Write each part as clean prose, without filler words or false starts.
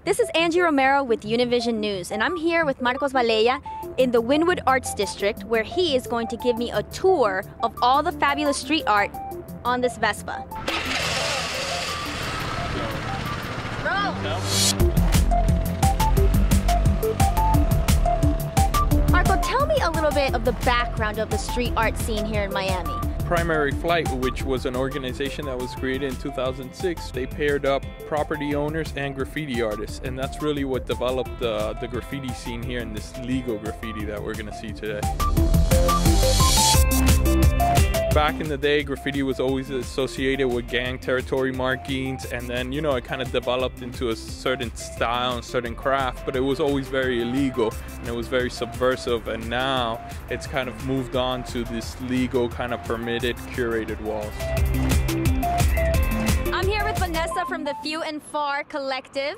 This is Angie Romero with Univision News, and I'm here with Marcos Valleja in the Wynwood Arts District, where he is going to give me a tour of all the fabulous street art on this Vespa. Marco, tell me a little bit of the background of the street art scene here in Miami. Primary Flight, which was an organization that was created in 2006, they paired up property owners and graffiti artists, and that's really what developed the graffiti scene here in this legal graffiti that we're going to see today. Back in the day, graffiti was always associated with gang territory markings, and then, you know, it kind of developed into a certain style and certain craft, but it was always very illegal and it was very subversive, and now it's kind of moved on to this legal kind of permitted, curated walls. I'm here with Vanessa from the Few and Far Collective.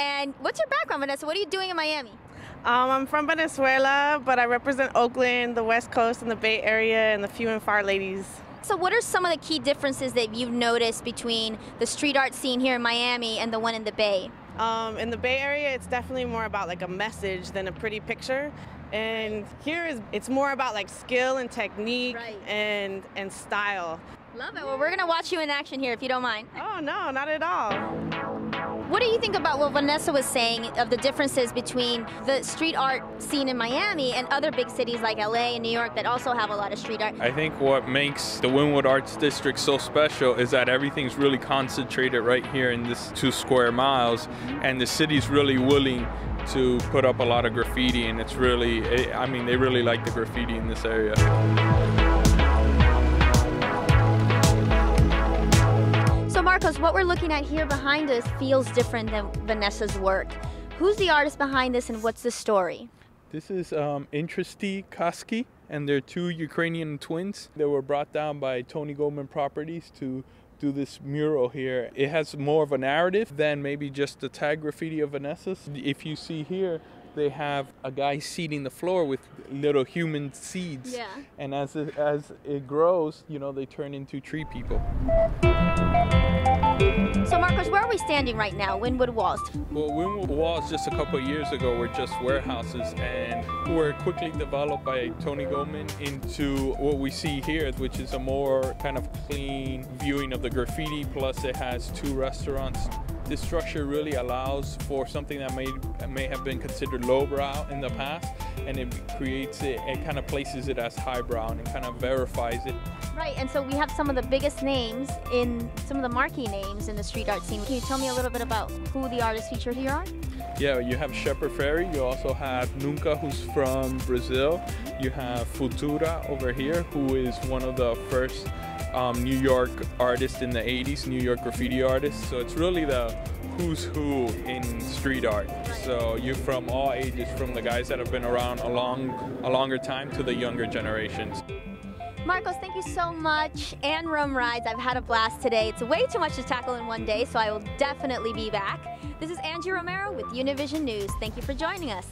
And what's your background, Vanessa? What are you doing in Miami? I'm from Venezuela, but I represent Oakland, the West Coast, and the Bay Area, and the Few and Far ladies. So what are some of the key differences that you've noticed between the street art scene here in Miami and the one in the Bay? In the Bay Area, it's definitely more about like a message than a pretty picture. And here it's more about like skill and technique, right, and style. Love it. Well, we're gonna watch you in action here if you don't mind. Oh no, not at all. What do you think about what Vanessa was saying of the differences between the street art scene in Miami and other big cities like LA and New York that also have a lot of street art? I think what makes the Wynwood Arts District so special is that everything's really concentrated right here in this 2 square miles, and the city's really willing to put up a lot of graffiti, and it's really, I mean, they really like the graffiti in this area. So Marcos, what we're looking at here behind us feels different than Vanessa's work. Who's the artist behind this and what's the story? This is Interesty Kaski, and they're 2 Ukrainian twins. They were brought down by Tony Goldman Properties to do this mural here. It has more of a narrative than maybe just the tag graffiti of Vanessa's. If you see here, they have a guy seeding the floor with little human seeds. Yeah. And as it grows, you know, they turn into tree people. So Marcos, where are we standing right now, Wynwood Walls? Well, Wynwood Walls just a couple of years ago were just warehouses, and were quickly developed by Tony Goldman into what we see here, which is a more kind of clean viewing of the graffiti, plus it has 2 restaurants. This structure really allows for something that may have been considered lowbrow in the past, and it creates it, it kind of places it as highbrow and kind of verifies it. Right, and so we have some of the biggest names in, some of the marquee names in the street art scene. Can you tell me a little bit about who the artists featured here are? Yeah, you have Shepard Fairey, you also have Nunca, who's from Brazil. You have Futura over here, who is one of the first New York artists in the 80s, New York graffiti artists. So it's really the who's who in street art. So you're from all ages, from the guys that have been around a longer time to the younger generations. Marcos, thank you so much. And Rum Rides, I've had a blast today. It's way too much to tackle in one day, so I will definitely be back. This is Angie Romero with Univision News. Thank you for joining us.